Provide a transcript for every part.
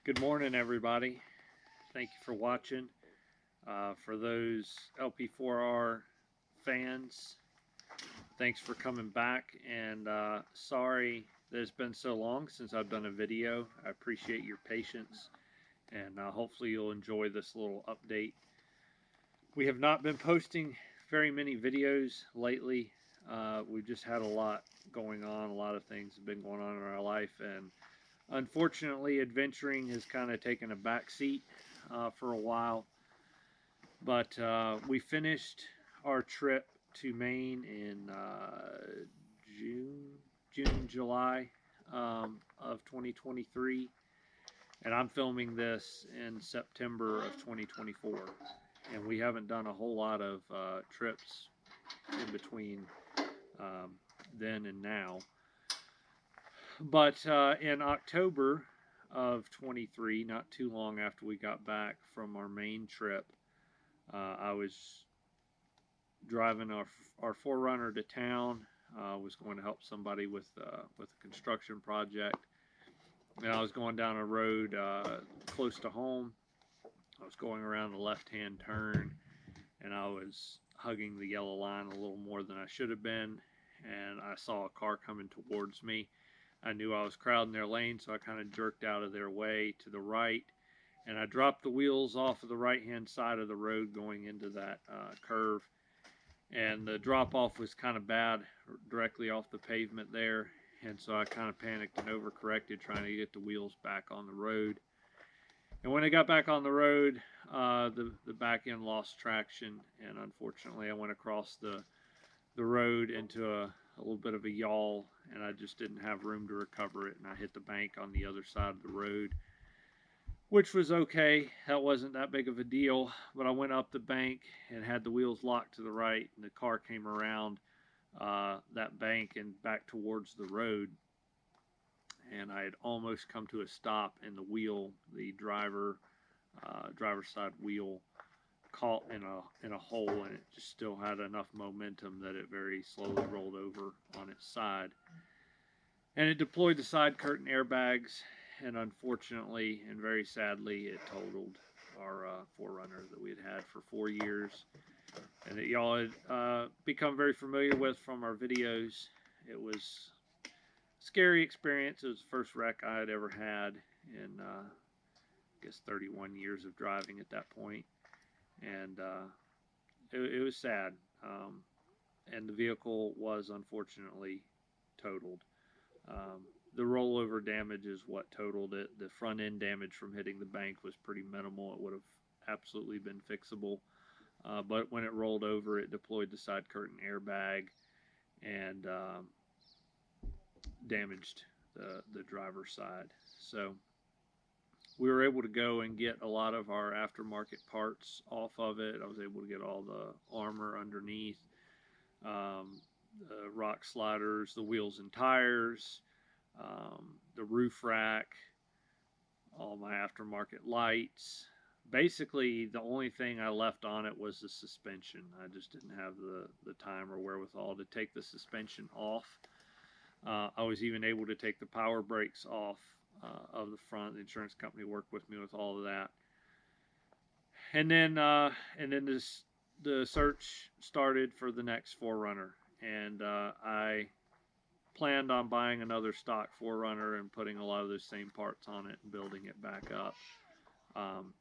Good morning, everybody. Thank you for watching. For those LP4R fans, thanks for coming back. And sorry that it's been so long since I've done a video. I appreciate your patience, and hopefully you'll enjoy this little update. We have not been posting very many videos lately. We've just had a lot going on. A lot of things have been going on in our life, and unfortunately, adventuring has kind of taken a back seat for a while. But we finished our trip to Maine in July of 2023. And I'm filming this in September of 2024. And we haven't done a whole lot of trips in between then and now. But in October of 23, not too long after we got back from our main trip, I was driving our 4runner to town. Was going to help somebody with a construction project, and I was going down a road close to home. I was going around the left-hand turn, and I was hugging the yellow line a little more than I should have been, and I saw a car coming towards me. I knew I was crowding their lane, so I kind of jerked out of their way to the right, and I dropped the wheels off of the right-hand side of the road going into that curve, and the drop-off was kind of bad directly off the pavement there, and so I kind of panicked and overcorrected trying to get the wheels back on the road. And when I got back on the road, the back end lost traction, and unfortunately I went across the road into a little bit of a yawl, and I just didn't have room to recover it, and I hit the bank on the other side of the road, which was okay. That wasn't that big of a deal, but I went up the bank and had the wheels locked to the right, and the car came around that bank and back towards the road, and I had almost come to a stop, and the wheel, the driver's side wheel, caught in a hole, and it just still had enough momentum that it very slowly rolled over on its side. And it deployed the side curtain airbags, and unfortunately and very sadly, it totaled our 4runner that we had for 4 years, and that y'all had become very familiar with from our videos. It was a scary experience. It was the first wreck I had ever had in, I guess, 31 years of driving at that point. And it was sad, and the vehicle was unfortunately totaled. The rollover damage is what totaled it. The front end damage from hitting the bank was pretty minimal. It would have absolutely been fixable, but when it rolled over, it deployed the side curtain airbag and damaged the driver's side. So we were able to go and get a lot of our aftermarket parts off of it. I was able to get all the armor underneath, the rock sliders, the wheels and tires, the roof rack, all my aftermarket lights. Basically, the only thing I left on it was the suspension. I just didn't have the time or wherewithal to take the suspension off. I was even able to take the power brakes off of the front. The insurance company worked with me with all of that, and then the search started for the next 4runner, and I planned on buying another stock 4runner and putting a lot of those same parts on it and building it back up.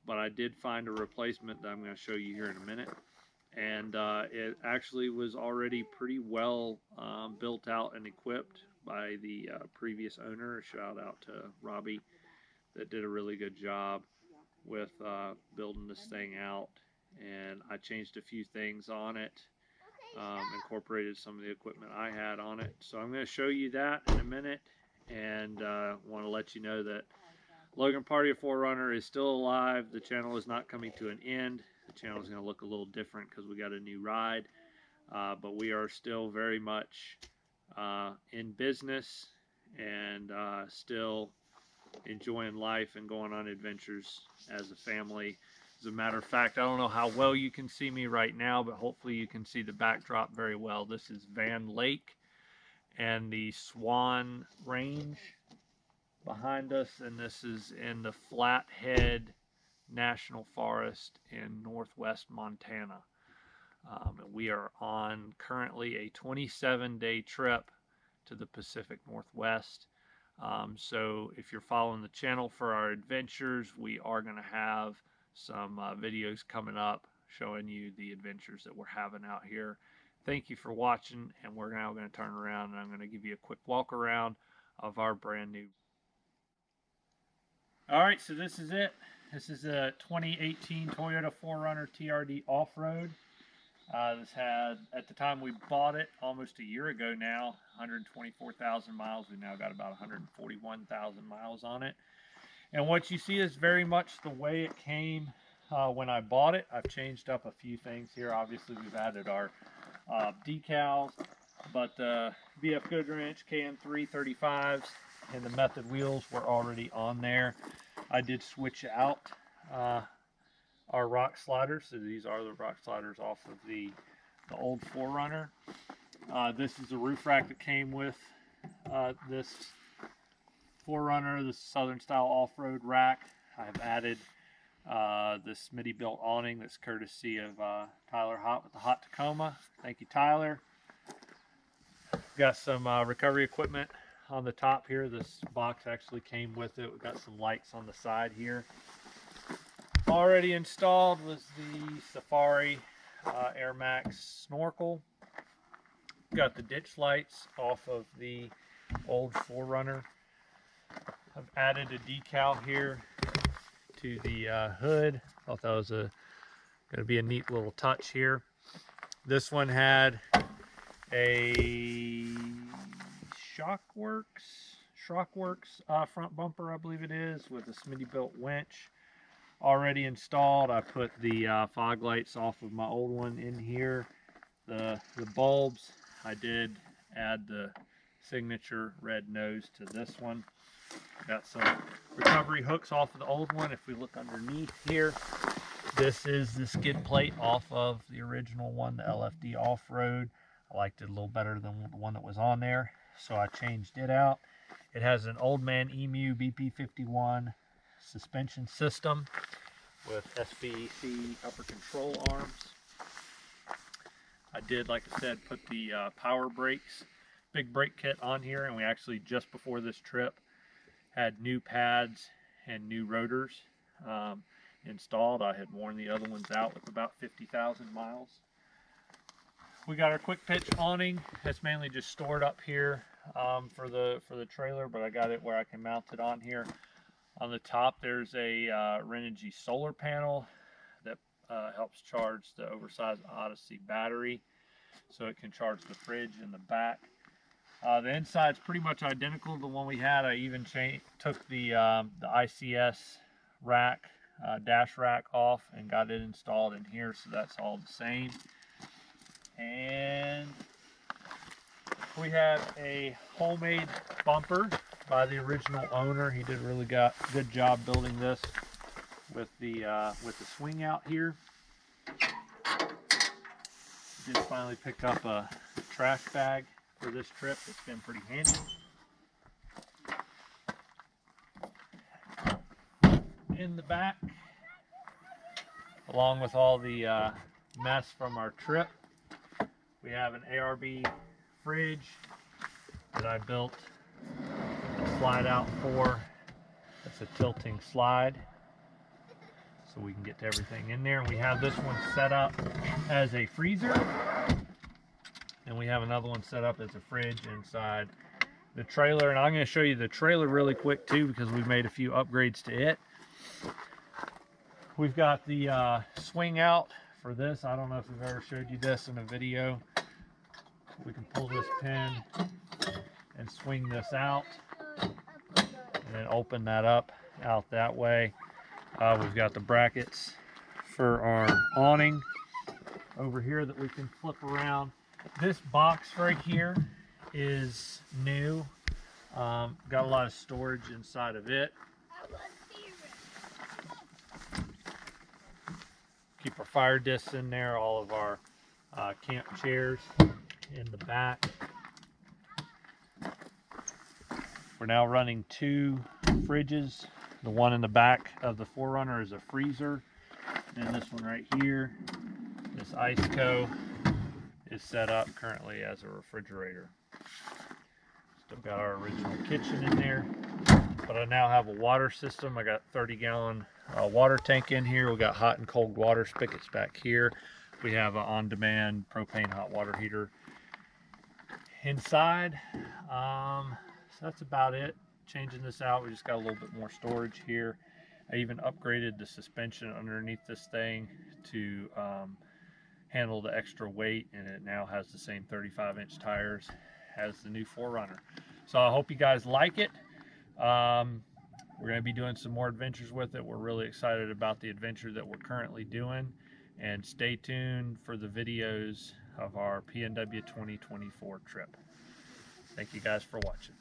But I did find a replacement that I'm going to show you here in a minute, and it actually was already pretty well built out and equipped by the previous owner. A shout out to Robbie that did a really good job with building this thing out, and I changed a few things on it, incorporated some of the equipment I had on it. So I'm going to show you that in a minute, and want to let you know that Logan Party of 4runner is still alive. The channel is not coming to an end. The channel is going to look a little different because we got a new ride, but we are still very much in business and still enjoying life and going on adventures as a family. As a matter of fact, I don't know how well you can see me right now, but hopefully you can see the backdrop very well. This is Van Lake and the Swan Range. behind us, and this is in the Flathead National Forest in northwest Montana. We are on currently a 27-day trip to the Pacific Northwest. So if you're following the channel for our adventures, we are going to have some videos coming up showing you the adventures that we're having out here. Thank you for watching, and we're now going to turn around and I'm going to give you a quick walk around of our brand new. All right, so this is it. This is a 2018 Toyota 4Runner TRD Off-Road. This had, at the time we bought it, almost a year ago now, 124,000 miles. We've now got about 141,000 miles on it. And what you see is very much the way it came when I bought it. I've changed up a few things here. Obviously, we've added our decals, but the BF Goodwrench KM3 35s and the method wheels were already on there. I did switch out our rock sliders. So these are the rock sliders off of the old 4Runner. This is the roof rack that came with this 4Runner, the Southern style off-road rack. I've added this Smitty built awning that's courtesy of Tyler Hott with the Hot Tacoma. Thank you, Tyler. Got some recovery equipment on the top here. This box actually came with it. We've got some lights on the side here. Already installed was the Safari Air Max snorkel. Got the ditch lights off of the old 4Runner. I've added a decal here to the hood. Thought that was going to be a neat little touch here. This one had a Shockworks front bumper, I believe it is, with a Smitty built winch already installed. I put the fog lights off of my old one in here. The bulbs, I did add the signature red nose to this one. Got some recovery hooks off of the old one. If we look underneath here, this is the skid plate off of the original one, the LFD Off-Road. I liked it a little better than the one that was on there, so I changed it out. It has an Old Man Emu BP51 suspension system with SBC upper control arms. I did, like I said, put the power brakes, big brake kit on here, and we actually, just before this trip, had new pads and new rotors installed. I had worn the other ones out with about 50,000 miles. We got our quick pitch awning. It's mainly just stored up here for the trailer, but I got it where I can mount it on here. On the top, there's a Renogy solar panel that helps charge the oversized Odyssey battery, so it can charge the fridge in the back. The inside's pretty much identical to the one we had. I even took the ICS rack, dash rack off and got it installed in here, so that's all the same. And we have a homemade bumper by the original owner. He did a really good job building this with the swing out here. Just finally picked up a trash bag for this trip. It's been pretty handy. In the back, along with all the mess from our trip, we have an ARB fridge that I built a slide out for. It's a tilting slide, so we can get to everything in there. We have this one set up as a freezer, and we have another one set up as a fridge inside the trailer. And I'm going to show you the trailer really quick too, because we've made a few upgrades to it. We've got the swing out for this. I don't know if we've ever showed you this in a video. We can pull this pin and swing this out and then open that up out that way. We've got the brackets for our awning over here that we can flip around. This box right here is new. Got a lot of storage inside of it. Keep our fire discs in there, all of our camp chairs in the back. We're now running 2 fridges. The one in the back of the 4Runner is a freezer, and this one right here, this Ice Co, is set up currently as a refrigerator. Still got our original kitchen in there, but I now have a water system. I got 30-gallon water tank in here. We got hot and cold water spigots back here. We have an on-demand propane hot water heater inside. So that's about it. Changing this out, we just got a little bit more storage here. I even upgraded the suspension underneath this thing to handle the extra weight, and it now has the same 35-inch tires as the new 4Runner. So I hope you guys like it. We're going to be doing some more adventures with it. We're really excited about the adventure that we're currently doing, and stay tuned for the videos of our PNW 2024 trip. Thank you guys for watching.